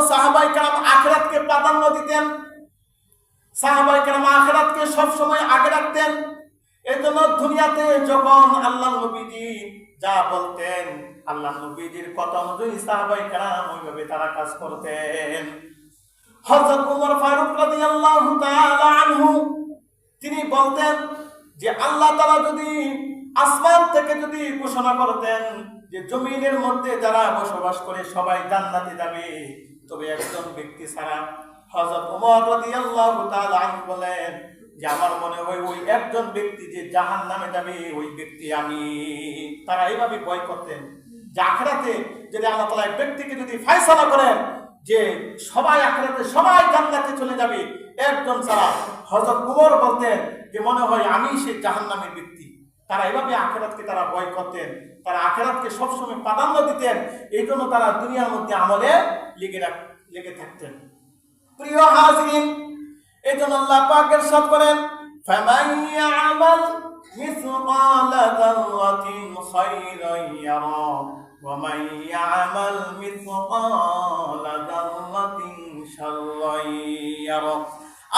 সাহাবায়ে কেরাম আখিরাতকে প্রাধান্য দিতেন, সাহাবায়ে কেরাম আখিরাতকে সব সময় আগে রাখতেন। এজন্য দুনিয়াতে যখন আল্লাহর নবীজি যা বলতেন, আল্লাহর নবীজির কথা অনুযায়ী সাহাবায়ে কেরাম ওইভাবে তারা কাজ করতেন। হযরত ওমর ফারুক রাদিয়াল্লাহু তাআলা আনহু তিনি বলতেন যে আল্লাহ তাআলা যদি আসমান থেকে যদি ঘোষণা করতেন যে জমিনের মধ্যে যারা বসবাস করে সবাই জান্নাতে যাবে, তবে একজন ব্যক্তি ছাড়া, হযরত ওমর রাদিয়াল্লাহু তাআলা আনহু বলেন যে আমার মনে হয় ওই একজন ব্যক্তি যে জাহান্নামে যাবে ওই ব্যক্তি আমি। তারা এইভাবে ভয় করতেন যে আখিরাতে যদি আল্লাহ তাআলা এক ব্যক্তিকে যদি ফয়সালা করেন যে সবাই আখিরাতে সবাই জান্নাতে চলে যাবে, একজন ছাড়া, হযরত ওমর বলতেন যে মনে হয় আমি সেই জাহান্নামের ব্যক্তি। তারা এভাবে আখিরাতকে তারা ভয় করতেন, তারা আখিরাতকে সবসময় প্রাধান্য দিতেন। এই জন্য তারা দুনিয়ার মধ্যে আমলে লেগে থাকতেন। প্রিয় হাজিরিন, এই জন্য আল্লাহ পাক ইরশাদ করেন, ফামান ইয়ামাল মিসকালা যাররাতিন খায়রান ইয়ারা ওয়া মান ইয়ামাল মিসকালা যাররাতিন শাররান ইয়ারা।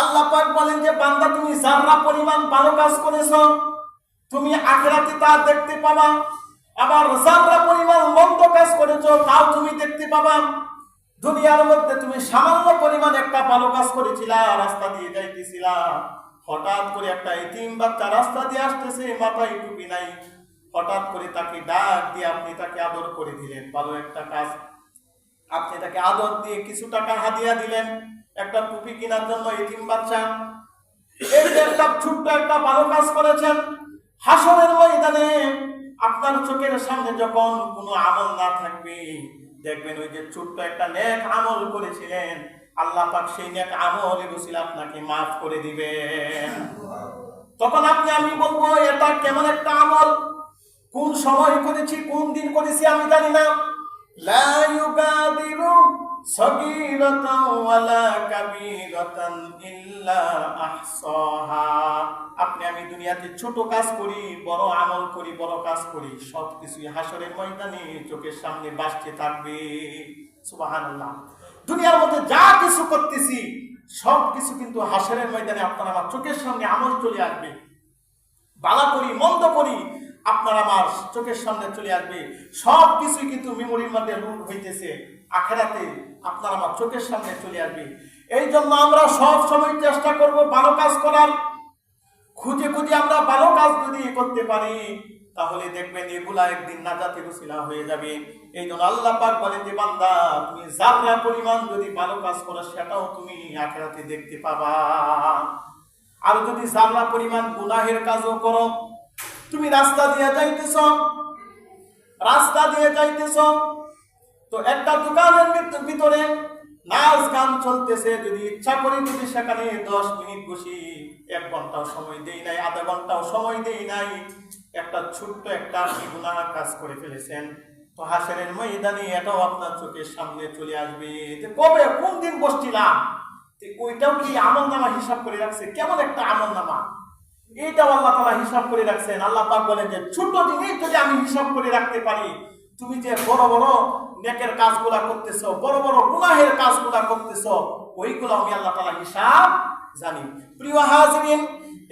আল্লাহ পাক বলেন যে বান্দা তুমি যাররা পরিমাণ ভালো কাজ করেছো তুমি আখিরাতে তা দেখতে পাবা, আবার যাররা পরিমাণ মন্দ কাজ করেছো তাও তুমি দেখতে পাবা। দুনিয়ার মধ্যে তুমি সামান্য পরিমাণ একটা ভালো কাজ করেছিলা, রাস্তা দিয়ে যাইতেছিলা, হঠাৎ করে একটা এতিম বাচ্চা রাস্তা দিয়ে আসতেছে, মাথায় টুপি নাই, হঠাৎ করে তাকে ডাক দিয়ে আপনি তাকে আদর করে দিলেন, ভালো একটা কাজ, আপনি তাকে আদর দিয়ে কিছু টাকা হাদিয়া দিলেন একটা টুপি কেনার জন্য এতিম বাচ্চা। এই যে একটা ছোট্ট একটা ভালো কাজ করেছেন, হাসরের ময়দানে আপনার চোখের সামনে যখন কোনো আমল না থাকবে, দেখবেন ওই যে ছোট্ট একটা নেক আমল করেছিলেন, আল্লাহ পাক সেই নেক আমলের উসিলা আপনাকে মাফ করে দিবেন। তখন আমি বলবো এটা কেমন একটা আমল, কোন সময় করেছি, কোন দিন করেছি আমি জানি না। লা ইউগাদিরু সগীরাতান ওয়ালা কাবীরাতান ইল্লা আহসাহা। আমি দুনিয়াতে ছোট কাজ করি, বড় আমল করি, বড় কাজ করি, সবকিছুই হাসরের ময়দানে চোখের সামনে ভাসতে থাকবে। সুবহানাল্লাহ। দুনিয়ার মধ্যে যা কিছু করতেছি সবকিছু কিন্তু হাসরের ময়দানে আপনার আমার চোখের সামনে আমল চলে আসবে। ভালো করি মন্দ করি আপনার আমার চোখের সামনে চলে আসবে, সবকিছুই কিন্তু মেমোরির মধ্যে রুট হইতেছে, আখিরাতে আপনার আমার চোখের সামনে চলে আসবে। এই জন্য আমরা সব সময় চেষ্টা করব ভালো কাজ করার, খুঁজে খুঁজে আমরা ভালো কাজ যদি করতে পারি তাহলে দেখবেন এগুলা একদিন নাজাতের উসিলা হয়ে যাবে। এই জন্য আল্লাহ পাক বলেন যে বান্দা তুমি যারা পরিমাণ যদি ভালো কাজ করো সেটাও তুমি আখিরাতে দেখতে পাবা। আর যদি যারা পরিমাণ গুনাহের কাজও করো, তুমি রাস্তা দিয়ে যাইতেছ, তো একটা দোকানের ভিতরে নাচ গান চলতেছে, যদি ইচ্ছা করি যদি সেখানে 10 মিনিট বসি, 1 ঘন্টাও সময় দেই নাই, আধা ঘন্টাও সময় দেই নাই, একটা ছোট্ট একটা গুনাহ কাজ করে ফেলেছেন, তো হাসরের ময়দানে এটাও আপনার চোখের সামনে চলে আসবে যে কবে কোন দিন বসছিলাম, ওইটাও কি আমলনামা হিসাব করে রাখছে, কেমন একটা আমলনামা, এইটাও আল্লাহ তাআলা হিসাব করে রাখছেন। আল্লাহ পাক বলেন যে ছোট জিনিস যদি আমি হিসাব করে রাখতে পারি, তুমি যে বড় বড় নেকের কাজগুলা করতেছো, বড় বড় গুনাহের কাজগুলা করতেছো, ওইগুলো আমি আল্লাহ তাআলা হিসাব জানি। প্রিয় হাজিরিন,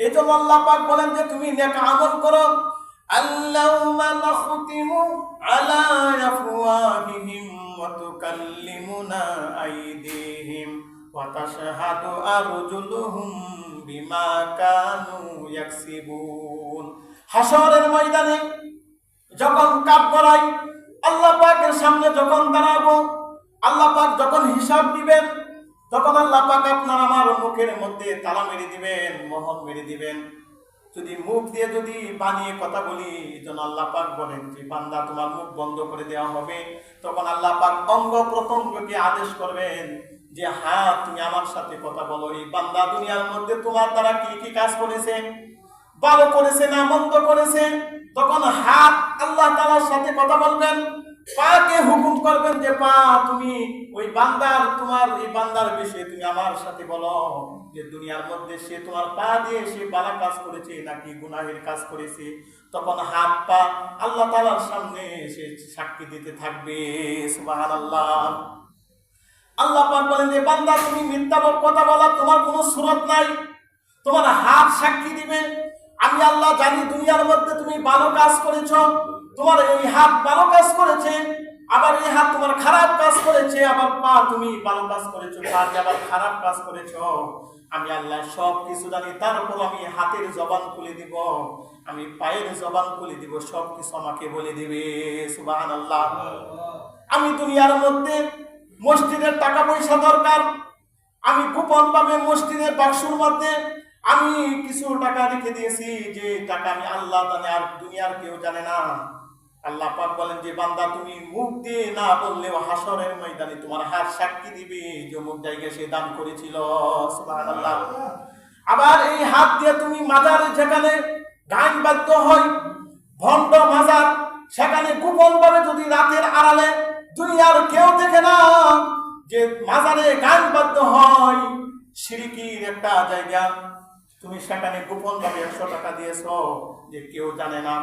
এজন্য আল্লাহ পাক বলেন যে তুমি নেক আমল করো। আল্লাহুম্মা নাখতিমু আলা আফওয়াহিহিম ওয়া তুকাল্লিমুনা আইদিহিম ওয়া তাশহাদু আরজুলুহুম বিমা কানু ইয়াকসিবুন। হাসরের ময়দানে যখন কাঠ গড়াই, আল্লাহ পাকের সামনে যখন দাঁড়াবো, আল্লাহ পাক যখন হিসাব দিবেন, তখন আল্লাহ পাক আপনার আমার মুখের মধ্যে তালা মেরে দিবেন, মোহর মেরে দিবেন। যদি মুখ দিয়ে যদি বানিয়ে কথা বলি, এজন্য আল্লাহ পাক বলেন যে বান্দা তোমার মুখ বন্ধ করে দেওয়া হবে। তখন আল্লাহ পাক অঙ্গ প্রত্যঙ্গকে আদেশ করবেন যে হ্যাঁ তুমি আমার সাথে কথা বলো। এই বান্দা দুনিয়ার মধ্যে তোমার দ্বারা কি কি কাজ করেছে, ভালো করেছে না মন্দ করেছে, তখন হাত আল্লাহ তাআলার সাথে কথা বলবেন, পাকে হুকুম করবেন যে পা তুমি ওই বান্দার, তোমার এই বান্দার বিষয়ে তুমি আমার সাথে বলো যে দুনিয়ার মধ্যে সে তোমার পা দিয়ে সে ভালো কাজ করেছে নাকি গুনাহের কাজ করেছে। তখন হাত পা আল্লাহ তাআলার সামনে সে সাক্ষী দিতে থাকবে। সুবহানাল্লাহ। আল্লাহ পাক বলেন যে বান্দা তুমি মিথ্যা কথা বলা তোমার কোনো সুরত নাই, তোমার হাত সাক্ষী দিবে। আমি আল্লাহ জানি দুনিয়ার মধ্যে তুমি ভালো কাজ করেছো, তোমার এই হাত ভালো কাজ করেছে, আবার এই হাত তোমার খারাপ কাজ করেছে, আবার পা তুমি ভালো কাজ করেছো, পা আবার খারাপ কাজ করেছো। আমি আল্লাহ সব কিছু জানি, তারপর আমি হাতের জবান খুলে দিব, আমি পায়ের জবান খুলে দিব, সব কিছু আমাকে বলে দিবে। সুবহানাল্লাহ। আমি দুনিয়ার মধ্যে মসজিদের টাকা পয়সা দরকার, আমি গোপন ভাবে মসজিদের বাক্সের মধ্যে আমি কিছু টাকা রেখে দিয়েছি, যে টাকা আমি আল্লাহ জানে আর দুনিয়ার কেউ জানে না। আল্লাহ পাক বলেন যে বান্দা তুমি মুখ দিয়ে না বললেও হাসরের ময়দানে তোমার হাত সাক্ষী দিবে যে অমুক জায়গায় সে দান করেছিল। সুবহানাল্লাহ। আবার এই হাত দিয়ে তুমি মাজারে যেখানে গান বাদ্য হয়, ভণ্ড মাজার, সেখানে গোপন ভাবে যদি রাতের আড়ালে দুনিয়ার কেউ দেখে না যে মাজারে গান বাদ্য হয়, শিরকির একটা জায়গা, তুমি সেখানে গোপন ভাবে 100 টাকা দিয়েছো, যে কেউ জানে না,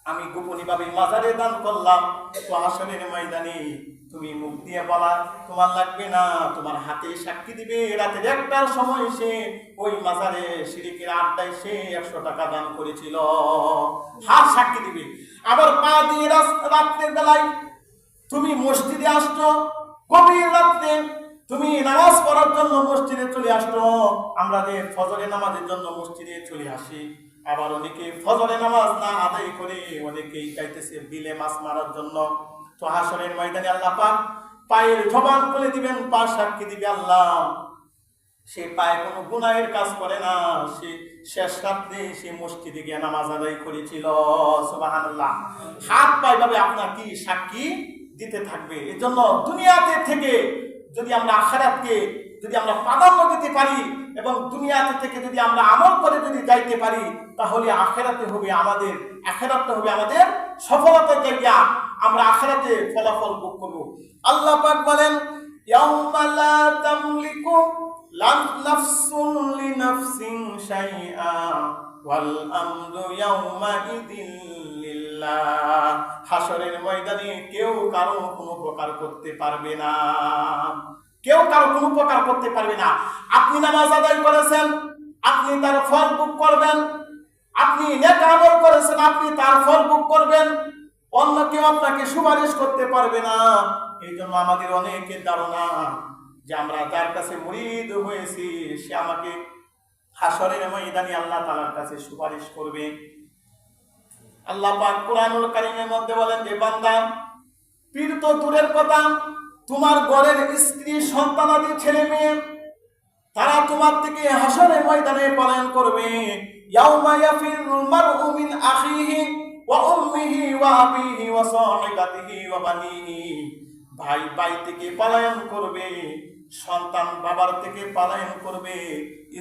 আমি গোপনী ভাবে মাজারে দান করলাম, তো হাসরের ময়দানে তুমি মুখ দিয়ে বলা তোমার লাগবে না, তোমার হাতে সাক্ষী দিবে রাতের 1টার সময় সে ওই মাজারে শিরকের আড্ডায় সে 100 টাকা দান করেছিল, হাত সাক্ষী দিবে। আবার পা দিয়ে রাত্রের বেলায় তুমি মসজিদে আসছো, গভীর রাত্রে তুমি নামাজ পড়ার জন্য মসজিদে চলে আসছো। আমরা যে ফজরের নামাজের জন্য মসজিদে চলে আসি, আবার অনেকে ফজরের নামাজ না আদায় করে অনেকেই চাইতেছে বিলে মাছ মারার জন্য। তো হাসরের ময়দানে আল্লাহ পাক পায়ের জবান খুলে দিবেন, পা সাক্ষী দিবে আল্লাহ সে পায়ে কোনো গুনাহের কাজ করে না, সে শেষ রাত্রে সে মসজিদে গিয়ে নামাজ আদায় করেছিল। সুবহানাল্লাহ। হাত পায়ে ভাবে আপনার কি সাক্ষী দিতে থাকবে। এজন্য দুনিয়াতে থেকে যদি আমরা আখিরাতকে যদি আমরা প্রাধান্য দিতে পারি এবং দুনিয়াতে থেকে যদি আমরা আমল করে যদি যাইতে পারি, তাহলে আখিরাতে হবে আমাদের সফলতার জায়গা, আমরা আখিরাতে ফলাফল ভোগ করব। আল্লাহ পাক বলেন ইয়াউমা লা তামলিকু নাফসুন লিনাফসিন শাইআ ওয়াল আমরু ইয়াউমা ইযিন লিল্লাহ। হাসরের ময়দানে কেউ কারো কোনো উপকার করতে পারবে না, কেউ কারো কোনো উপকার করতে পারবে না। আপনি নামাজ আদায় করেছেন, আপনি তার ফল ভোগ করবেন, আপনি নেক আমল করেছেন, আপনি তার ফল ভোগ করবেন, অন্য কেউ আপনাকে সুপারিশ করতে পারবে না। এই জন্য আমাদের অনেকের ধারণা যে আমরা যার কাছে মুরিদ হয়েছি সে আমাকে হাসরের ময়দানে আল্লাহ তাআলার কাছে সুপারিশ করবে। আল্লাহ পাক কোরআনুল কারীমের মধ্যে বলেন যে বান্দা পীর তো দূরের কথা, তোমার ঘরের স্ত্রী সন্তানাদি ছেলে মেয়ে তারা তোমার থেকে হাসরের ময়দানে পলায়ন করবে। ইয়াউমা ইয়াফিরুল মারউ মিন আখিহি ওয়া উম্মিহি ওয়া আবিহি ওয়া সাহিবাতিহি ওয়া বানিহি। ভাই ভাই থেকে পলায়ন করবে, সন্তান বাবার থেকে পলায়ন করবে,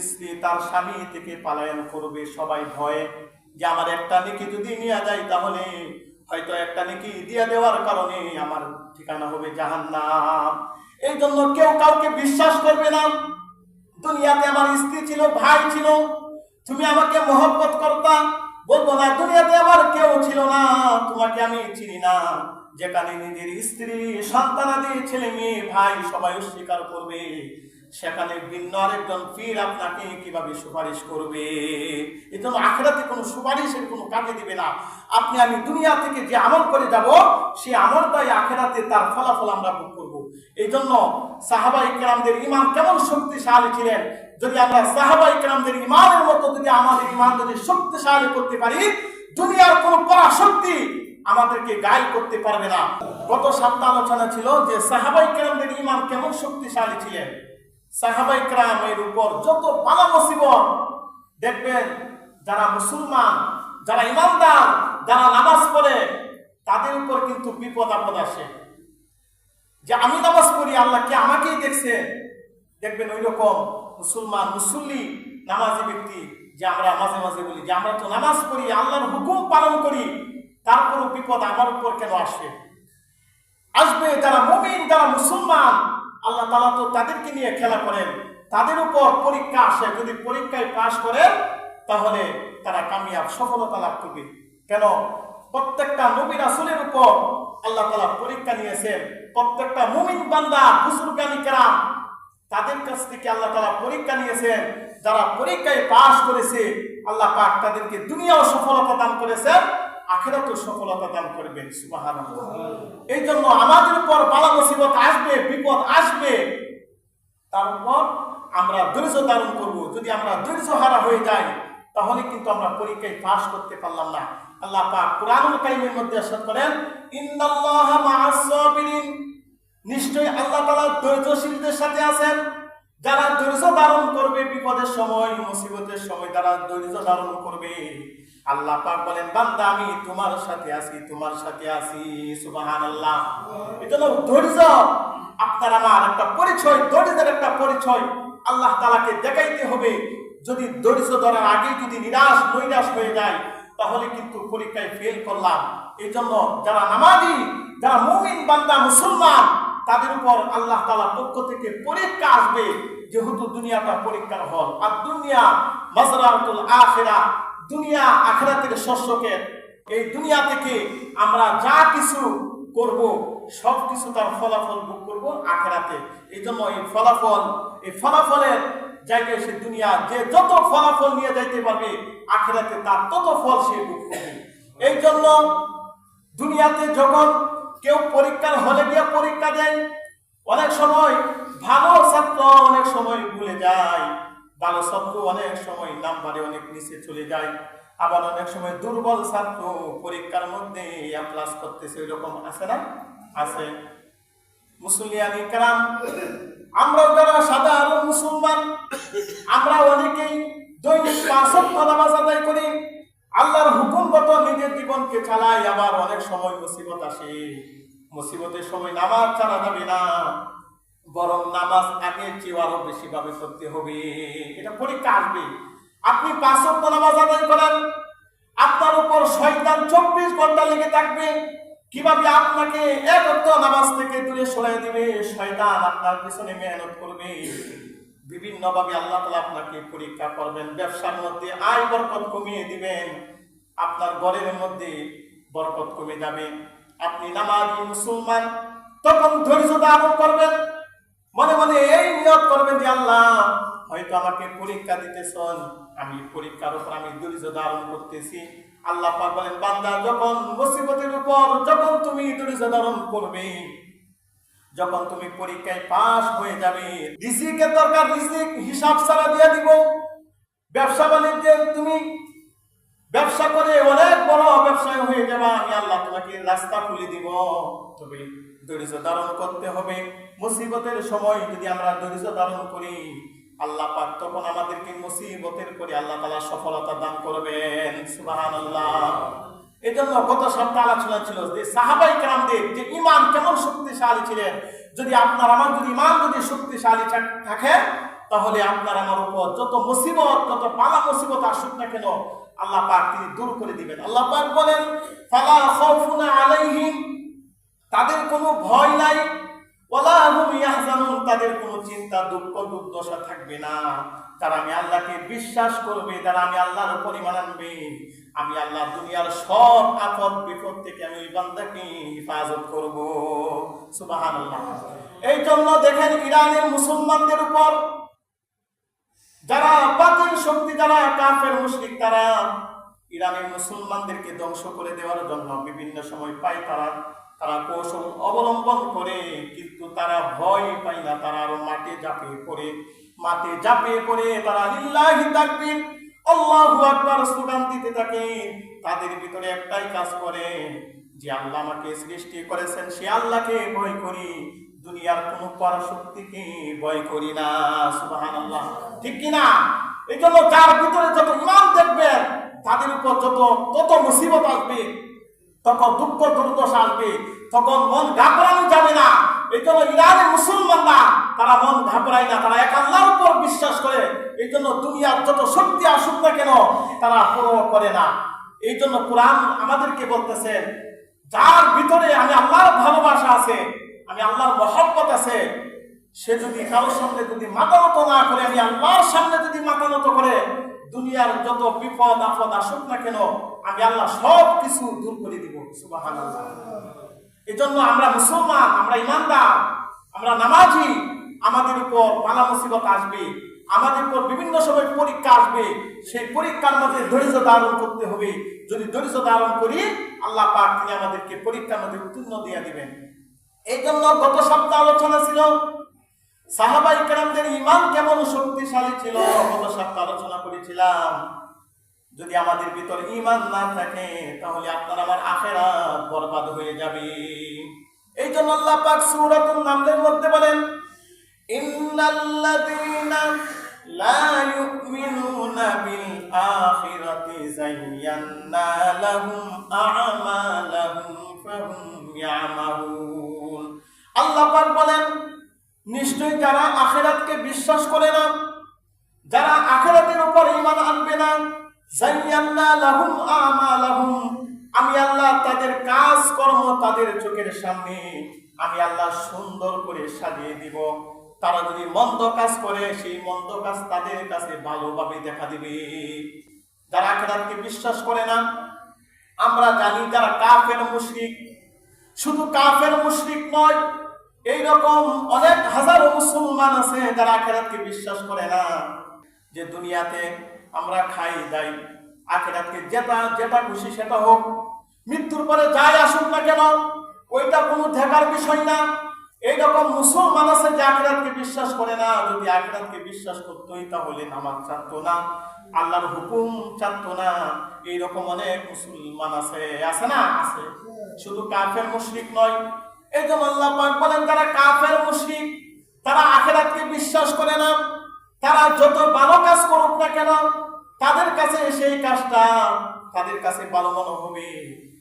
স্ত্রী তার স্বামী থেকে পলায়ন করবে। সবাই ভয়ে যে আমার একটা নেকি যদি নিয়ে যায় তাহলে হয়তো একটা নেকি দিয়ে দেওয়ার কারণে আমার ঠিকানা হবে জাহান্নাম। এই জন্য কেউ কাউকে বিশ্বাস করবে না। দুনিয়াতে আমার স্ত্রী ছিল, ভাই ছিল, তুমি আমাকে মহব্বত করতা, বলবো না দুনিয়াতে আমার কেউ ছিল না, তোমাকে আমি চিনি না। যেখানে নিজের স্ত্রী সন্তানাদি ছেলে মেয়ে ভাই সবাই অস্বীকার করবে, সেখানে ভিন্ন আরেকজন পীর আপনাকে কিভাবে সুপারিশ করবে? এই জন্য আখিরাতে কোনো সুপারিশের কোনো কাজে দিবে না। আপনি আমি দুনিয়া থেকে যে আমল করে যাব সেই আমলটাই আখিরাতে তার ফলাফল আমরা ভোগ করব। এই জন্য সাহাবায়ে কেরামদের ঈমান কেমন শক্তিশালী ছিলেন। যদি আমরা সাহাবায়ে কেরামদের ঈমানের মতো যদি আমাদের ঈমান যদি শক্তিশালী করতে পারি, দুনিয়ার কোনো পরাশক্তি আমাদেরকে গায়েল করতে পারবে না। গত সপ্তাহে আলোচনা ছিল যে সাহাবায়ে কেরামদের ঈমান কেমন শক্তিশালী ছিলেন। সাহাবায়ে কেরামের উপর যত বালা মুসিবত দেখবেন, যারা মুসলমান, যারা ইমানদার, যারা নামাজ পড়ে তাদের উপর কিন্তু বিপদ আপদ আসে। যে আমি নামাজ পড়ি আল্লাহ কি আমাকেই দেখছে, দেখবেন ওই রকম মুসলমান মুসল্লি নামাজি ব্যক্তি যে আমরা মাঝে মাঝে বলি যে আমরা তো নামাজ পড়ি, আল্লাহর হুকুম পালন করি, তারপরও বিপদ আমার উপর কেন আসে? আসবে যারা মুমিন, যারা মুসলমান, আল্লাহ তাআলা তো তাদেরকে নিয়ে খেলা করেন, তাদের উপর পরীক্ষা আসে। যদি পরীক্ষায় পাশ করেন তাহলে তারা কামিয়াব, সফলতা লাভ করবে। কেন? প্রত্যেকটা নবী রাসূলের উপর আল্লাহ তাআলা পরীক্ষা নিয়েছেন। প্রত্যেকটা মুমিন বান্দা বুজুর্গানি কেরাম তাদের কাছ থেকে আল্লাহ তাআলা পরীক্ষা নিয়েছেন। যারা পরীক্ষায় পাশ করেছে আল্লাহ পাক তাদেরকে দুনিয়াও সফলতা দান করেছেন, আখিরাতেও সফলতা দান করবেন। সুবহানাল্লাহ। এই জন্য আমাদের উপর বালা মুসিবত আসবে, বিপদ আসবে, তারপর আমরা ধৈর্য ধারণ করব। যদি আমরা ধৈর্য হারা হয়ে যাই তাহলে কিন্তু আমরা পরীক্ষায় পাশ করতে পারলাম না। আল্লাহ পাক কুরআনুল কারীমের মধ্যে ইরশাদ করেন, ইন্নাল্লাহা মা'আস সাবিরিন, নিশ্চয়ই আল্লাহ তাআলা ধৈর্যশীলদের সাথে আছেন। যারা ধৈর্য ধারণ করবে বিপদের সময়, মুসিবতের সময় যারা ধৈর্য ধারণ করবে, আল্লাহ পাক বলেন, বান্দা আমি তোমার সাথে আছি, তোমার সাথে আছি। সুবহানাল্লাহ। এজন্য ধৈর্য আপনার আমার একটা পরিচয়, ধৈর্যের একটা পরিচয় আল্লাহ তাআলাকে দেখাইতে হবে। যদি ধৈর্য ধরার আগে যদি নৈরাশ হয়ে যায় তাহলে কিন্তু পরীক্ষায় ফেল করলাম। এই জন্য যারা নামাজি, যারা মুমিন বান্দা মুসলমান, তাদের উপর আল্লাহ তাআলার পক্ষ থেকে পরীক্ষা আসবে। যেহেতু দুনিয়াটা পরীক্ষার হল, আর দুনিয়া মাজরাতুল আখিরাহ, দুনিয়া আখিরাতের শস্যকে। এই দুনিয়া থেকে আমরা যা কিছু করব সব কিছু তার ফলাফল ভোগ করব আখিরাতে। এই জন্য এই ফলাফলের জায়গায় সে দুনিয়া যে যত ফলাফল নিয়ে যাইতে পারবে আখিরাতে তার তত ফল সে ভোগ করবে। এই জন্য দুনিয়াতে যখন কেউ পরীক্ষার হলে গিয়ে পরীক্ষা দেয়, অনেক সময় ভালো ছাত্র অনেক সময় ভুলে যায়, ভালো ছাত্র অনেক সময় নাম্বারে অনেক নিচে চলে যায়, আবার অনেক সময় দুর্বল ছাত্র পরীক্ষার মধ্যে এ প্লাস করতেছে। এরকম আছে না? আছে। মুসলিয়ানি কেরাম, আমরা যারা সাধারণ মুসলমান, আমরা অনেকেই দৈনিক 5 ওয়াক্ত নামাজ আদায় করি, আল্লাহর হুকুম মতো নিজের জীবনকে চালাই। আবার অনেক সময় মুসিবত আসে, মুসিবতের সময় নামাজ ছাড়া যাবে না, বরং নামাজ আগে চেয়ে আরো বেশি ভাবে করতে হবে। এটা পরীক্ষা আসবে। আপনি 5 ওয়াক্ত নামাজ আদায় করেন, আপনার উপর শয়তান 24 ঘন্টা লেগে থাকবে কিভাবে আপনাকে এক ওয়াক্ত নামাজ থেকে দূরে সরিয়ে দিবে। শয়তান আপনার পিছনে মেহনত করবে, বিভিন্ন ভাবে আল্লাহ তাআলা আপনাকে পরীক্ষা করবেন। ব্যবসার মধ্যে আয় বরকত কমিয়ে দিবেন, আপনার ঘরের মধ্যে বরকত কমে যাবে। আপনি নামাজি মুসলমান, তখন ধৈর্য ধারণ করবেন, মনে মনে এই নিয়ত করবেন যে আল্লাহ হয়তো আমাকে পরীক্ষা দিতেছেন, আমি পরীক্ষার উপর আমি ধৈর্য ধারণ করতেছি। আল্লাহ পাক বলেন, বান্দা যখন মুসিবতের উপর যখন তুমি ধৈর্য ধারণ করবে, যখন তুমি পরীক্ষায় পাস হয়ে যাবে, রিজিকের দরকার রিজিক হিসাব ছাড়া দিয়ে দিব। ব্যবসা বাণিজ্যে তুমি ব্যবসা করে অনেক বড় ব্যবসায়ী হয়ে যাবে, আমি আল্লাহ তোমাকে রাস্তা খুলে দিব। তবে ধৈর্য ধারণ করতে হবে। মুসিবতের সময় যদি আমরা ধৈর্য ধারণ করি, আল্লাহ পাক তখন আমাদেরকে মুসিবতের পরে আল্লাহ তাআলা সফলতা দান করবেন। সুবহানাল্লাহ। এই জন্য গত সপ্তাহে আলোচনা ছিল যে সাহাবায়ে কেরামদের যে ঈমান কেমন শক্তিশালী ছিলেন। যদি আপনার আমার যদি ঈমান যদি শক্তিশালী থাকে, তাহলে আপনার আমার উপর যত মুসিবত, যত বালা মুসিবত আসুক না কেন আল্লাহ পাক তিনি দূর করে দিবেন। আল্লাহ পাক বলেন, ফালা খাউফুন আলাইহিম, তাদের কোনো ভয় নাই, ওয়ালা হুম ইয়াহজানুন, তাদের কোনো চিন্তা দুঃখ দুর্দশা থাকবে না। তারা আমি আল্লাহকে বিশ্বাস করবে, তারা আমি আল্লাহর উপর ঈমান আনবে, আমি আল্লাহ দুনিয়ার সব আপদ বিপদ থেকে আমি ওই বান্দাকে হেফাজত করব। সুবহানাল্লাহ। এই জন্য দেখেন ইরানের মুসলমানদের উপর যারা বাতিল শক্তি, যারা কাফের মুশরিক, তারা ইরানের মুসলমানদেরকে ধ্বংস করে দেওয়ার জন্য বিভিন্ন সময় পায় তারা কৌশল অবলম্বন করে, কিন্তু তারা ভয় পায় না। তারা আরো মাঠে ঝাঁপিয়ে পড়ে তারা লিল্লাহি তাকবীর আল্লাহু আকবার স্লোগান দিতে থাকে। তাদের ভিতরে একটাই কাজ করে যে আল্লাহ আমাকে সৃষ্টি করেছেন, সে আল্লাহকে ভয় করি, দুনিয়ার কোনো পরাশক্তিকে ভয় করি না। সুবহানাল্লাহ, ঠিক কিনা? এই জন্য যার ভিতরে যত ঈমান দেখবেন তাদের উপর তত মুসিবত আসবে, তত দুঃখ দুর্দশা আসবে, তখন মন ঘাবড়ানো যাবে না। এই জন্য ইরানের মুসলমানরা তারা মন ঘাবড়ায় না, তারা এক আল্লাহর উপর বিশ্বাস করে। এই জন্য দুনিয়ার যত শক্তি আসুক না কেন তারা পরোয়া করে না। এই জন্য কোরআন আমাদেরকে বলতেছেন, যার ভিতরে আমি আল্লাহর ভালোবাসা আছে, আমি আল্লাহর মহব্বত আছে, সে যদি কারোর সামনে যদি মাথা নত না করে, আমি আল্লাহর সামনে যদি মাথা নত করে, দুনিয়ার যত বিপদ আপদ আসুক না কেন আমি আল্লাহ সব কিছু দূর করে দিব। সুবহানাল্লাহ। এই জন্য আমরা মুসলমান, আমরা ইমানদার, আমরা নামাজি, আমাদের উপর বালা মুসিবত আসবে, আমাদের উপর বিভিন্ন সময় পরীক্ষা আসবে, সেই পরীক্ষার মধ্যে ধৈর্য ধারণ করতে হবে। যদি ধৈর্য ধারণ করি আল্লাহ পাক তিনি আমাদেরকে পরীক্ষার মধ্যে উত্তীর্ণ দিয়ে দিবেন। এই জন্য গত সপ্তাহ আলোচনা ছিল সাহাবাই কেরামদের ঈমান কেমন শক্তিশালী ছিল। গত সপ্তাহ আলোচনা করেছিলাম যদি আমাদের ভিতরে ঈমান না থাকে তাহলে আপনার আমার আখিরাত বরবাদ হয়ে যাবে। এই জন্য আল্লাহ পাক সূরাতুন নামলের মধ্যে বলেন ইন্নাল্লাযীনা লা ইউমিনুনা বিল আখিরাতি যায়্যান্না লাহুম আ'মালাহুম ফাহুম ইয়ামালুন। আল্লাহ পাক বলেন নিশ্চয়ই যারা আখিরাতকে বিশ্বাস করে না, যারা আখিরাতের উপর ঈমান আনবে না, যায়্যান্না লাহুম আ'মালাহুম, আমি আল্লাহ তাদের কাজ কর্ম তাদের চোখের সামনে আমি আল্লাহ সুন্দর করে সাজিয়ে দিব। তারা যদি মন্দ কাজ করে সেই মন্দ কাজ তাদের কাছে ভালোভাবে দেখা দিবে। যারা আখিরাতকে বিশ্বাস করে না, আমরা জানি যারা কাফের মুশরিক, শুধু কাফের মুশরিক নয়, এইরকম অনেক হাজারো মুসলমান আছে যারা আখিরাতকে বিশ্বাস করে না। যে দুনিয়াতে আমরা খাই দাই, আখিরাতকে যেটা খুশি সেটা হোক, মৃত্যুর পরে যাই আসুক না কেন ওইটা কোনো দেখার বিষয় না। এইরকম মুসলমান আছে যে আখিরাতকে বিশ্বাস করে না। যদি আখিরাতকে বিশ্বাস করতোই তাহলে নামাজ ছাড়তো না, আল্লাহর হুকুম ছাড়তো না। এইরকম অনেক মুসলমান আছে, আছে না? আছে। শুধু কাফের মুশরিক নয়। এই জন্য আল্লাহ পাক বলেন যারা কাফের মুশরিক, তারা আখিরাতকে বিশ্বাস করে না, তারা যত ভালো কাজ করুক না কেন তাদের কাছে সেই কাজটা তাদের কাছে ভালো মনে হবে।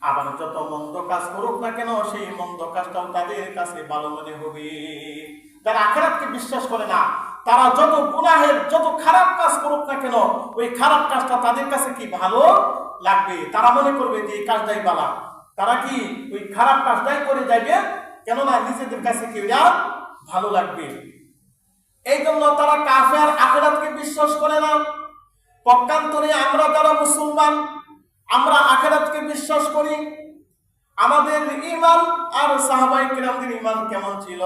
আবার যত মন্দ কাজ করুক না কেন সেই মন্দ কাজটাও তাদের কাছে ভালো মনে হবে। যারা আখিরাতকে বিশ্বাস করে না তারা যত গুনাহের যত খারাপ কাজ করুক না কেন ওই খারাপ কাজটা তাদের কাছে কি ভালো লাগবে। তারা মনে করবে যে এই কাজটাই ভালো, তারা কি ওই খারাপ কাজটাই করে যাবে, কেননা নিজেদের কাছে কি ওইটা ভালো লাগবে। এই জন্য তারা কাফের, আখিরাতকে বিশ্বাস করে না। পক্ষান্তরে আমরা যারা মুসলমান, আমরা আখিরাতকে বিশ্বাস করি। আমাদের ঈমান আর সাহাবায়ে কেরামদের ঈমান কেমন ছিল?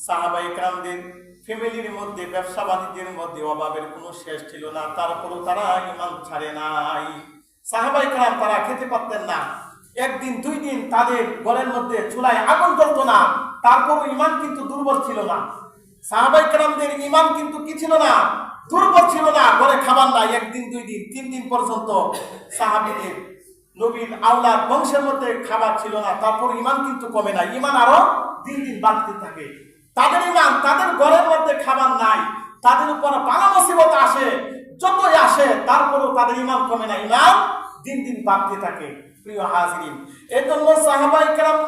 সাহাবায়ে কেরামদের ফ্যামিলির মধ্যে ব্যবসা বাণিজ্যের মধ্যে অভাবের কোনো শেষ ছিল না, তারপরও তারা ঈমান ছাড়ে নাই। সাহাবায়ে কেরাম তারা খেতে পারতেন না, একদিন দুই দিন তাদের ঘরের মধ্যে চুলায় আগুন জ্বলতো না, তারপরও ঈমান কিন্তু দুর্বল ছিল না। সাহাবায়ে কেরামদের ঈমান কিন্তু কি ছিল না? দুর্বল ছিল না। ঘরে খাবার নাই, একদিন দুই দিন তিন দিন পর্যন্ত সাহাবীদের নবীর আওলাদ বংশের মধ্যে খাবার ছিল না, তারপর ঈমান কিন্তু কমে না, ঈমান আরো দিন দিন বাড়তে থাকে। তাদের ঈমান, তাদের ঘরের মধ্যে খাবার নাই, তাদের উপর বালা মুসিবত আসে, যতই আসে তারপরও তাদের ঈমান কমে না, ঈমান দিন দিন বাড়তে থাকে। প্রিয় হাজিরিন, এই জন্য সাহাবায়ে কেরাম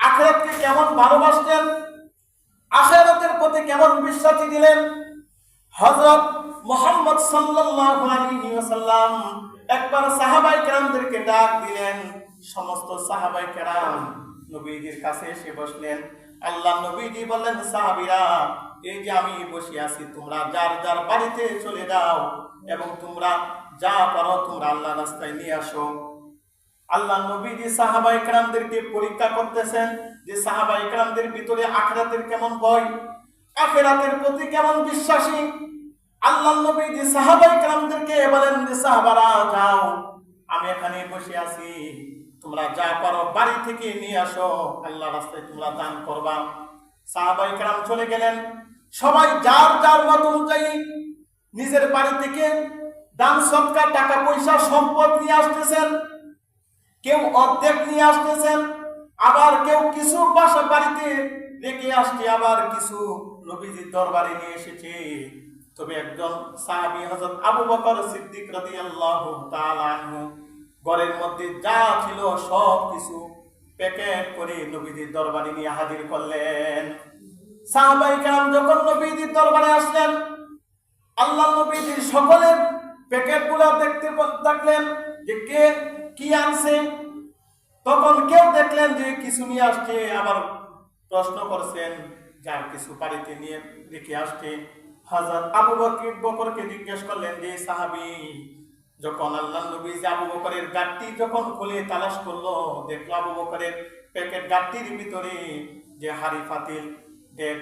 আখিরাতকে কেমন ভালোবাসতেন, আখিরাতের প্রতি কেমন বিশ্বাসী দিলেন। হযরত মুহাম্মদ সাল্লাল্লাহু আলাইহি ওয়াসাল্লাম একবার সাহাবায়ে কেরামদেরকে ডাক দিলেন। সমস্ত সাহাবায়ে কেরাম নবীজির কাছে এসে বসলেন। আল্লাহ নবীজি বললেন, সাহাবীরা এই যে আমি বসে আছি, তোমরা যার যার বাড়িতে চলে যাও এবং তোমরা যা পারো তোমরা আল্লাহর রাস্তায় নিয়ে আসো। আল্লাহ নবীজি সাহাবায়ে কেরামদেরকে পরীক্ষা করতেছেন যে সাহাবায়ে কেরামদের ভিতরে আখিরাতের কেমন ভয়, আখিরাতের প্রতি কেমন বিশ্বাসী। আল্লাহ নবীজি সাহাবায়ে কেরামদেরকে বলেন যে সাহাবারা যাও, আমি এখানে বসে আছি, তোমরা যা পারো বাড়ি থেকে নিয়ে আসো, আল্লাহর রাস্তায় তোমরা দান করবা। সাহাবায়ে কেরাম চলে গেলেন, সবাই যার যার মত অনুযায়ী নিজের বাড়ি থেকে দান সদকা টাকা পয়সা সম্পদ নিয়ে আসতেছেন। কেউ অর্ধেক নিয়ে আসতেছেন, আবার কেউ কিছু বাসা বাড়িতে রেখে আসছে, আবার কিছু নবীজির দরবারে নিয়ে এসেছে। তবে একজন সাহাবী হযরত আবু বকর সিদ্দিক রাদিয়াল্লাহু তাআলা আনহু ঘরের মধ্যে যা ছিল সব কিছু প্যাকেট করে নবীজির দরবারে নিয়ে হাজির করলেন। সাহাবায়ে কেরাম যখন নবীজির দরবারে আসলেন, আল্লাহ নবীজির সকলের প্যাকেটগুলো দেখতে থাকলেন যে কে কি আনছে। তখন কেউ দেখলেন যে কিছু নিয়ে আসছে, আবার প্রশ্ন করছেন যার কিছু বাড়িতে নিয়ে রেখে আসছে। হযরত আবু বকরকে জিজ্ঞেস করলেন যে সাহাবী, যখন আল্লাহর নবী যে আবু বকরের গাড়টি যখন খুলে তালাশ করলো, দেখলো আবু বকরের প্যাকেট গাড়টির ভিতরে যে হাড়ি পাতিল, ডেক,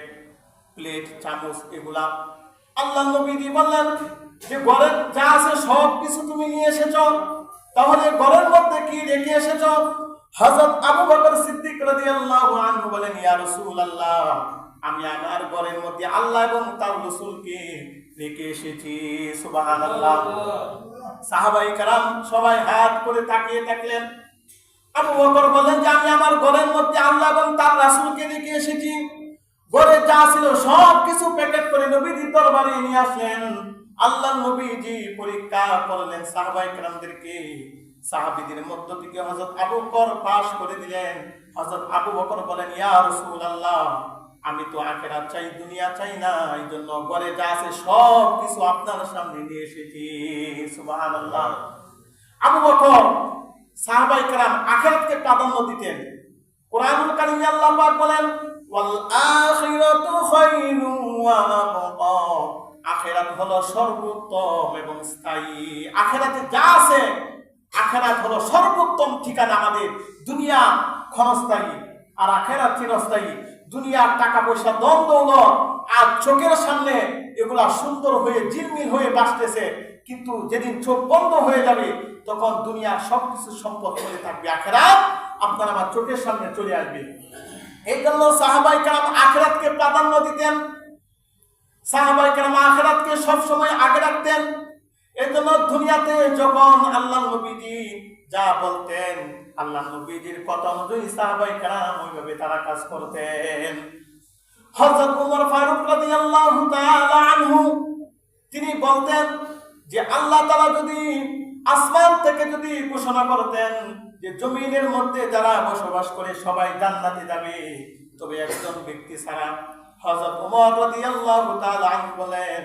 প্লেট, চামচ এগুলা। আল্লাহর নবী বললেন যে ঘরের যা আছে সব কিছু তুমি নিয়ে এসেছো, তাহলে ঘরের মধ্যে কি রেখে এসেছো? হযরত আবু বকর সিদ্দিক রাদিয়াল্লাহু আনহু বলেন, ইয়া রাসূলুল্লাহ, আমি আমার ঘরের মধ্যে আল্লাহ এবং তার রাসূলকে রেখে এসেছি। সুবহানাল্লাহ। সাহাবায়ে কেরাম সবাই হাত করে তাকিয়ে থাকলেন। আবু বকর বলেন যে আমি আমার ঘরের মধ্যে আল্লাহ এবং তার রাসূলকে রেখে এসেছি। ঘরে যা ছিল সব কিছু প্যাকেট করে নবীজির দরবারে নিয়ে আসলেন। আল্লাহর নবীজি পরীক্ষা করলেন সাহাবায়ে কেরামদেরকে। সাহাবীদের মধ্য থেকে হযরত আবু বকর পাস করে দিলেন। হযরত আবু বকর বলেন, ইয়া রাসূলুল্লাহ, আমি তো আখিরাত চাই, দুনিয়া চাই না, এইজন্য ঘরে যা আছে সব কিছু আপনার সামনে নিয়ে এসেছি। সুবহানাল্লাহ। আবু বকর সাহাবায়ে কেরাম আখিরাতকে প্রাধান্য দিতেন। কোরআনুল কারীমে আল্লাহ পাক বলেন, ওয়াল আখিরাতু খায়রু ওয়া আবকা, আখিরাত হলো সর্বোত্তম এবং স্থায়ী। আখিরাতে যা আছে, আখিরাত হলো সর্বোত্তম ঠিকানা। আমাদের দুনিয়া ক্ষণস্থায়ী আর আখিরাত চিরস্থায়ী। দুনিয়ার টাকা পয়সা, ধন দৌলত আর চোখের সামনে এগুলা সুন্দর হয়ে ঝিলমিল হয়ে বাঁচতেছে, কিন্তু যেদিন চোখ বন্ধ হয়ে যাবে তখন দুনিয়ার সবকিছু সম্পদ হয়ে থাকবে, আখিরাত আপনার আমার চোখের সামনে চলে আসবে। এই জন্য সাহাবায়ে কেরাম আখিরাতকে প্রাধান্য দিতেন। সাহাবায়ে কেরাম আখিরাতকে সবসময় আগে রাখতেন। এই জন্য দুনিয়াতে যখন আল্লাহর নবীজি যা বলতেন, আল্লাহর নবীজির কথা অনুযায়ী সাহাবায়ে কেরাম ওইভাবে তারা কাজ করতেন। হযরত ওমর ফারুক রাদিয়াল্লাহু তাআলা আনহু তিনি বলতেন যে আল্লাহ তাআলা যদি আসমান থেকে যদি ঘোষণা করতেন যে জমিনের মধ্যে যারা বসবাস করে সবাই জান্নাতে যাবে, তবে একজন ব্যক্তি ছাড়া, হযরত ওমর রাদিয়াল্লাহু তাআলা আনহু বলেন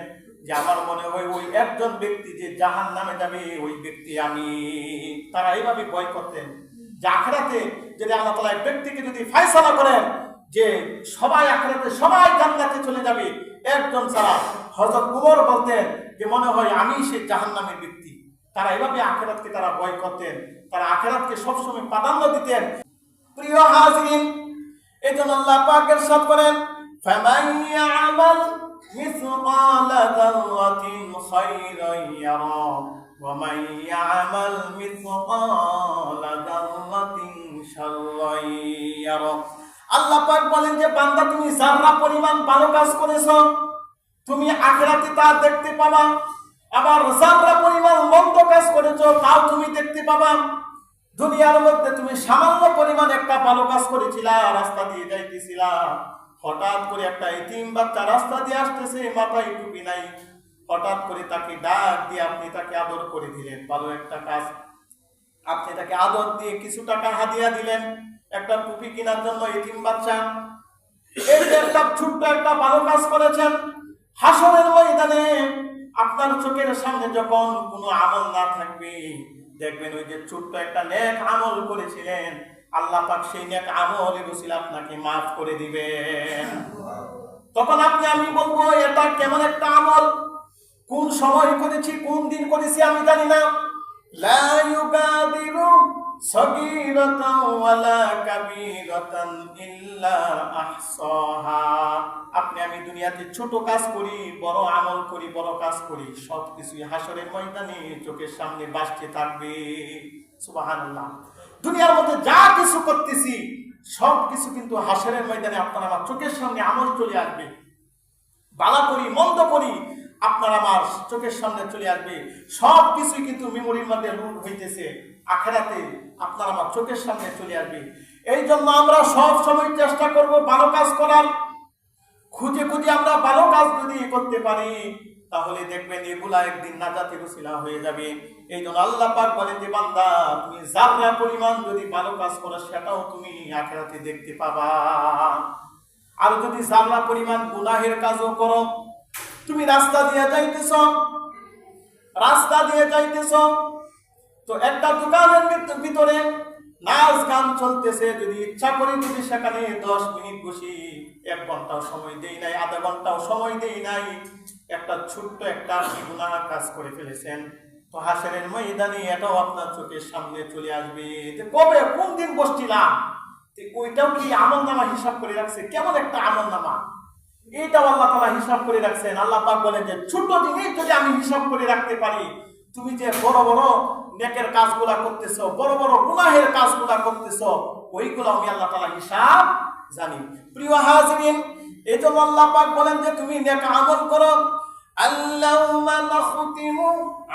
যে আমার মনে হয় ওই একজন ব্যক্তি যে জাহান্নামে যাবে ওই ব্যক্তি আমি। তারা এইভাবে ভয় করতেন যে আখিরাতে যদি আল্লাহ তাআলা এক ব্যক্তিকে যদি ফয়সালা করেন যে সবাই আখিরাতে সবাই জান্নাতে চলে যাবে, একজন ছাড়া, হযরত ওমর বলতেন যে মনে হয় আমি সেই জাহান্নামের ব্যক্তি। তারা এভাবে আখিরাতকে তারা ভয় করতেন, তারা আখিরাতকে সবসময় প্রাধান্য দিতেন। প্রিয় হাজিরিন, এজন্য আল্লাহ পাক ইরশাদ করেন, ফামান ইয়ামাল মিসকালা যাররাতিন খায়রান ইয়ারা ওয়া মান ইয়ামাল মিসকালা যাররাতিন শাররান ইয়ারা। আল্লাহ পাক বলেন যে বান্দা, তুমি যারা পরিমাণ ভালো কাজ করেছো তুমি আখিরাতে তা দেখতে পাবা, আবার যারা পরিমাণ মন্দ কাজ করেছো তাও তুমি দেখতে পাবা। দুনিয়ার মধ্যে তুমি সামান্য পরিমাণ একটা ভালো কাজ করেছিলা, রাস্তা দিয়ে যাইতেছিলা, হঠাৎ করে একটা এতিম বাচ্চা রাস্তা দিয়ে আসতেছে, মাথায় টুপি নাই, হঠাৎ করে তাকে ডাক দিয়ে আপনি তাকে আদর করে দিলেন, ভালো একটা কাজ। আপনি তাকে আদর দিয়ে কিছু টাকা হাদিয়া দিলেন একটা টুপি কেনার জন্য, এতিম বাচ্চা। এই যে একটা ছোট্ট একটা ভালো কাজ করেছেন, হাসরের ময়দানে আপনার চোখের সামনে যখন কোনো আমল না থাকবে, দেখবেন ওই যে ছোট্ট একটা নেক আমল করেছিলেন, আল্লাহ পাক সেই নেক আমলের উসিলা আপনাকে মাফ করে দিবেন। তখন আপনি আমি বলবো এটা কেমন একটা আমল, কোন সময় করেছি, কোন দিন করেছি আমি জানি না। লা ইউগাদিরু সগীরাতান ওয়ালা কাবীরাতান ইল্লা আহসাহা। আপনি আমি দুনিয়াতে ছোট কাজ করি, বড় আমল করি, বড় কাজ করি, সবকিছুই হাসরের ময়দানে চোখের সামনে ভাসতে থাকবে। সুবহানাল্লাহ। দুনিয়ার মধ্যে যা কিছু করতেছি সবকিছু কিন্তু হাসরের ময়দানে আপনার আমার চোখের সামনে আমল চলে আসবে। ভালো করি মন্দ করি আপনার আমার চোখের সামনে চলে আসবে, সবকিছুই কিন্তু মেমোরির মধ্যে রুট হইতেছে, আখিরাতে আপনার আমার চোখের সামনে চলে আসবে। এই জন্য আমরা সব সময় চেষ্টা করব ভালো কাজ করার, খুঁজে খুঁজে আমরা ভালো কাজ যদি করতে পারি তাহলে দেখবেন এগুলা একদিন নাজাতের উসিলা হয়ে যাবে। এই জন্য আল্লাহ পাক বলেন যে বান্দা, তুমি যারা পরিমাণ যদি ভালো কাজ করো সেটাও তুমি আখিরাতে দেখতে পাবা। আর যদি যারা পরিমাণ গুনাহের কাজও করো, তুমি রাস্তা দিয়ে যাইতেছ, তো একটা দোকানের ভিতরে নাচ গান চলতেছে, যদি ইচ্ছা করি যদি সেখানে 10 মিনিট বসি, 1 ঘন্টাও সময় দেই নাই, আধা ঘন্টাও সময় দেই নাই, একটা ছোট্ট একটা গুনাহ কাজ করে ফেলেছেন, তো হাসরের ময়দানে এটাও আপনার চোখের সামনে চলে আসবে যে কবে কোন দিন বসছিলাম, ওইটাও কি আমলনামা হিসাব করে রাখছে। কেমন একটা আমলনামা, এইটাও আল্লাহ তাআলা হিসাব করে রাখছেন। আল্লাহ পাক বলেন যে ছোট জিনিস যদি আমি হিসাব করে রাখতে পারি, তুমি যে বড় বড় নেকের কাজগুলা করতেছো, বড় বড় গুনাহের কাজগুলা করতেছো, ওইগুলো আমি আল্লাহ তাআলা হিসাব জানি। প্রিয় হাজিরিন, এজন্য আল্লাহ পাক বলেন যে তুমি নেক আমল করো। আল্লাহুম্মা নাখতিমু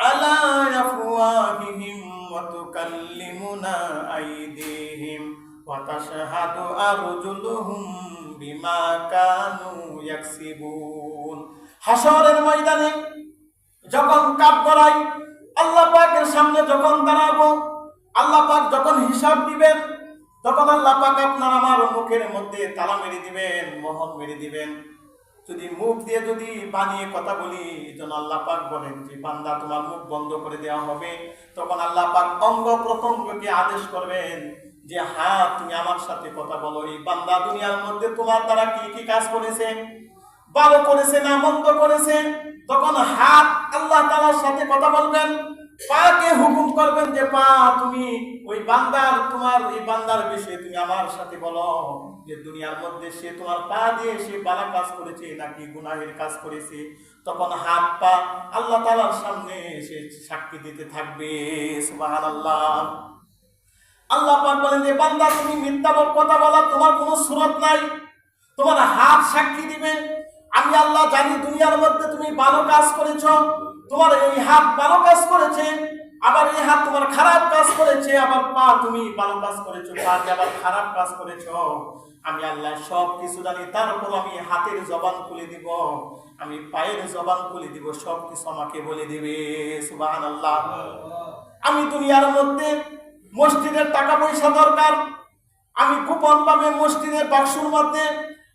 আলা আফওয়াহিহিম ওয়া তুকাল্লিমুনা আইদিহিম ওয়া তাশহাদু আরজুলুহুম বিমা কানু ইয়াকসিবুন। হাশরের ময়দানে যখন কাঠ গড়াই, আল্লাহ পাকের সামনে যখন দাঁড়াবো, আল্লাহ পাক যখন হিসাব দিবেন, তখন আল্লাহ পাক আপনার আমার মুখের মধ্যে তালা মেরে দিবেন, মোহর মেরে দিবেন। যদি মুখ দিয়ে যদি বানিয়ে কথা বলি, এজন্য আল্লাহ পাক বলেন যে বান্দা তোমার মুখ বন্ধ করে দেওয়া হবে। তখন আল্লাহ পাক অঙ্গ প্রত্যঙ্গকে আদেশ করবেন যে হাত তুমি আমার সাথে কথা বলো। এই বান্দা দুনিয়ার মধ্যে তোমার দ্বারা কি কি কাজ করেছে, ভালো করেছে না মন্দ করেছে, তখন হাত আল্লাহ তাআলার সাথে কথা বলবেন। পাকে হুকুম করবেন যে পা তুমি ওই বান্দার, তোমার এই বান্দার বিষয়ে তুমি আমার সাথে বলো যে দুনিয়ার মধ্যে সে তোমার পা দিয়ে সে ভালো কাজ করেছে নাকি গুনাহের কাজ করেছে। তখন হাত পা আল্লাহ তাআলার সামনে সে সাক্ষী দিতে থাকবে। সুবহানাল্লাহ। আল্লাহ পাক বলেন যে বান্দা তুমি মিথ্যা কথা বলা তোমার কোনো সুরত নাই, তোমার হাত সাক্ষী দিবে। আমি আল্লাহ জানি দুনিয়ার মধ্যে তুমি ভালো কাজ করেছো, তোমার এই হাত ভালো কাজ করেছে, আবার এই হাত তোমার খারাপ কাজ করেছে, আবার পা তুমি ভালো কাজ করেছো, পা দিয়ে আবার খারাপ কাজ করেছো। আমি আল্লাহ সব কিছু জানি, তারপর আমি হাতের জবান খুলে দিব, আমি পায়ের জবান খুলে দিব, সব কিছু আমাকে বলে দিবে। সুবহানাল্লাহ। আমি দুনিয়ার মধ্যে মসজিদের টাকা পয়সা দরকার, আমি গোপন ভাবে মসজিদের বাক্সের মধ্যে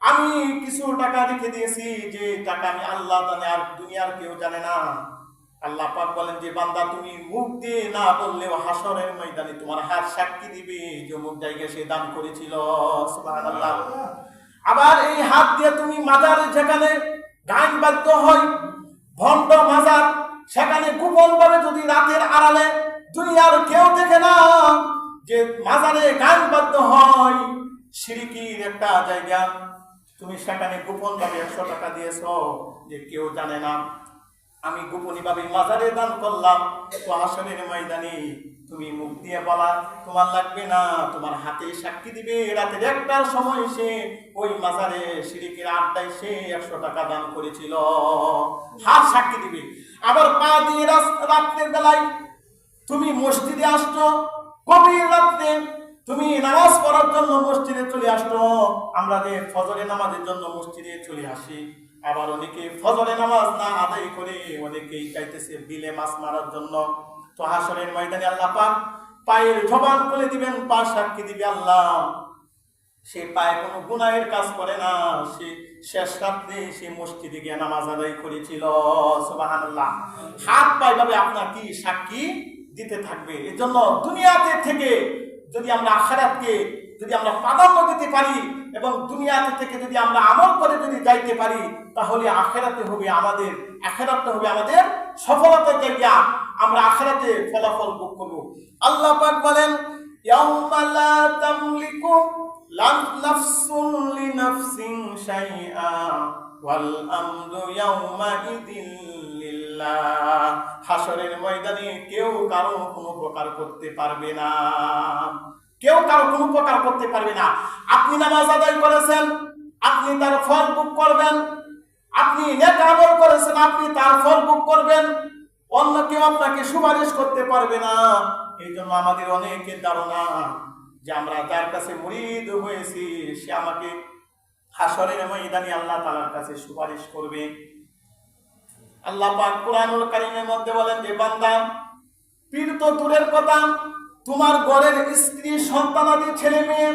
আমি কিছু টাকা রেখে দিয়েছি, যে টাকা আমি আল্লাহ জানে আর দুনিয়ার কেউ জানে না। আল্লাহ পাক বলেন যে বান্দা তুমি মুখ দিয়ে না বললেও হাসরের ময়দানে তোমার হাত সাক্ষী দিবে যে অমুক জায়গায় সে দান করেছিল। সুবহানাল্লাহ। আবার এই হাত দিয়ে তুমি মাজারে যেখানে গান বাদ্য হয়, ভণ্ড মাজার, সেখানে গোপন ভাবে যদি রাতের আড়ালে দুনিয়ার কেউ দেখে না যে মাজারে গান বাদ্য হয়, শিরকির একটা জায়গা, তুমি সেখানে গোপন ভাবে 100 টাকা দিয়েছ যে কেউ জানে না, আমি গোপনী ভাবে মাজারে দান করলাম, তো হাসরের ময়দানে তুমি মুখ দিয়ে বলা তোমার লাগবে না, তোমার হাতে সাক্ষী দিবে রাতের 1টার সময় সে ওই মাজারে শিরকের আড্ডায় সে 100 টাকা দান করেছিল, হাত সাক্ষী দিবে। আবার পা দিয়ে রাত্রের বেলায় তুমি মসজিদে আসছো, গভীর রাত্রে তুমি নামাজ পড়ার জন্য মসজিদে চলে আসছো। আমরা যে ফজরের নামাজের জন্য মসজিদে চলে আসি, আবার অনেকে ফজরের নামাজ না আদায় করে অনেকেই চাইতেছে বিলে মাছ মারার জন্য। তো হাসরের ময়দানে আল্লাহ পাক পায়ের জবান খুলে দিবেন, পা সাক্ষী দিবে আল্লাহ সে পায়ে কোনো গুনাহের কাজ করে না, সে শেষ রাত্রে সে মসজিদে গিয়ে নামাজ আদায় করেছিল। সুবহানাল্লাহ। হাত পায়ে ভাবে আপনার কি সাক্ষী দিতে থাকবে। এজন্য দুনিয়াতে থেকে যদি আমরা আখিরাতকে যদি আমরা প্রাধান্য দিতে পারি এবং দুনিয়াতে থেকে যদি আমরা আমল করে যদি যাইতে পারি, তাহলে আখিরাতে হবে আমাদের সফলতার জায়গা, আমরা আখিরাতে ফলাফল ভোগ করব। আল্লাহ পাক বলেন ইয়াউমা লা তামলিকু নাফসুন লিনাফসিন শাইআ ওয়াল আমরু ইয়াউমা ইযিন লিল্লাহ। হাসরের ময়দানে কেউ কারো কোনো উপকার করতে পারবে না, কেউ কারো কোনো উপকার করতে পারবে না। আপনি নামাজ আদায় করেছেন, আপনি তার ফল ভোগ করবেন, আপনি নেক আমল করেছেন, আপনি তার ফল ভোগ করবেন, অন্য কেউ আপনাকে সুপারিশ করতে পারবে না। এই জন্য আমাদের অনেকের ধারণা যে আমরা যার কাছে মুরিদ হয়েছি সে আমাকে হাসরের ময়দানে আল্লাহ তাআলার কাছে সুপারিশ করবে। আল্লাহ পাক কুরআনুল কারীমের মধ্যে বলেন যে বান্দা পীর তো দূরের কথা, তোমার ঘরের স্ত্রী সন্তানাদি ছেলে মেয়ে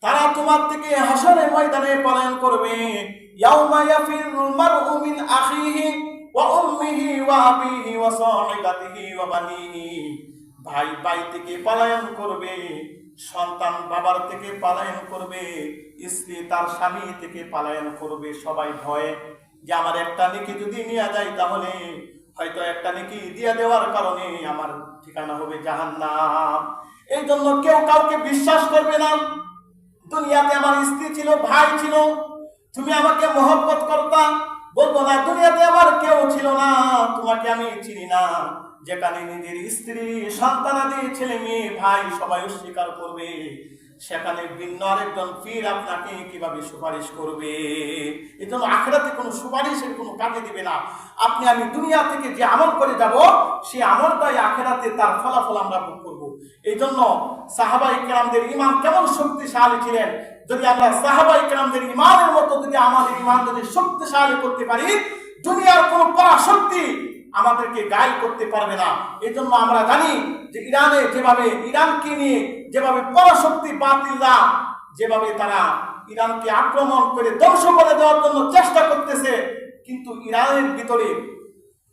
তারা তোমার থেকে হাসরের ময়দানে পলায়ন করবে। ইয়াউমা ইয়াফিরুল মারউ মিন আখিহি ওয়া উম্মিহি ওয়া আবিহি ওয়া সাহিবাতিহি ওয়া বানিহি। ভাই ভাই থেকে পলায়ন করবে, সন্তান বাবার থেকে পলায়ন করবে, স্ত্রী তার স্বামী থেকে পলায়ন করবে। সবাই ভয়ে যে আমার একটা নেকি যদি নিয়ে যায় তাহলে হয়তো একটা নেকি দিয়ে দেওয়ার কারণে আমার ঠিকানা হবে জাহান্নাম। এই জন্য কেউ কাউকে বিশ্বাস করবে না। দুনিয়াতে আমার স্ত্রী ছিল, ভাই ছিল, তুমি আমাকে মহব্বত করতা, বলবো না দুনিয়াতে আমার কেউ ছিল না, তোমাকে আমি চিনি না। যেখানে নিজের স্ত্রী, সন্তানাদি, ছেলে মেয়ে, ভাই সবাই অস্বীকার করবে, সেখানে ভিন্ন আরেকজন পীর আপনাকে কিভাবে সুপারিশ করবে? এই জন্য আখিরাতে কোনো সুপারিশের কোনো কাজে দিবে না। আপনি আমি দুনিয়া থেকে যে আমল করে যাব, সেই আমলটাই আখিরাতে তার ফলাফল আমরা ভোগ করব। এই জন্য সাহাবায়ে কেরামদের ঈমান কেমন শক্তিশালী ছিলেন। যদি আমরা সাহাবায়ে কেরামদের ঈমানের মতো যদি আমাদের ঈমান যদি শক্তিশালী করতে পারি, দুনিয়ার কোনো পরাশক্তি আমাদেরকে গায়েল করতে পারবে না। এই জন্য আমরা জানি যে ইরানে যেভাবে ইরানকে নিয়ে যেভাবে পরাশক্তি বাতিলরা যেভাবে তারা ইরানকে আক্রমণ করে ধ্বংস করে দেওয়ার জন্য চেষ্টা করতেছে, কিন্তু ইরানের ভিতরে,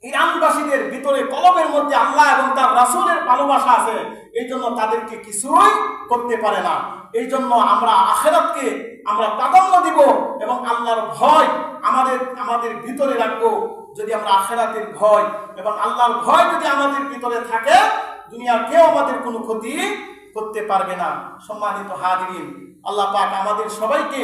ইরানবাসীদের ভিতরে কলবের মধ্যে আল্লাহ এবং তার রাসূলের ভালোবাসা আছে। এই জন্য তাদেরকে কিছুই করতে পারে না। এই জন্য আমরা আখিরাতকে আমরা প্রাধান্য দিব এবং আল্লাহর ভয় আমাদের ভিতরে রাখবো। যদি আমরা আখিরাতের ভয় এবং আল্লাহর ভয় যদি আমাদের ভিতরে থাকে, দুনিয়ার কেউ আমাদের কোনো ক্ষতি করতে পারবে না। সম্মানিত হাজিরিন, আল্লাহ পাক আমাদের সবাইকে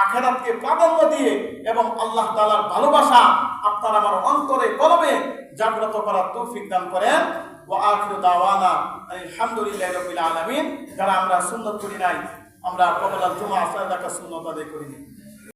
আখিরাতকে প্রাধান্য দিয়ে এবং আল্লাহ তাআলার ভালোবাসা আপনার আমার অন্তরে কলবে জাগ্রত করার তৌফিক দান করেন। ওয়া আখিরু দাওয়ানা আলহামদুলিল্লাহি রাব্বিল আলামিন। যারা আমরা সুন্নাত করি নাই, আমরা কবলাল জুমা আসর রাকাত সুন্নাত আদায় করি।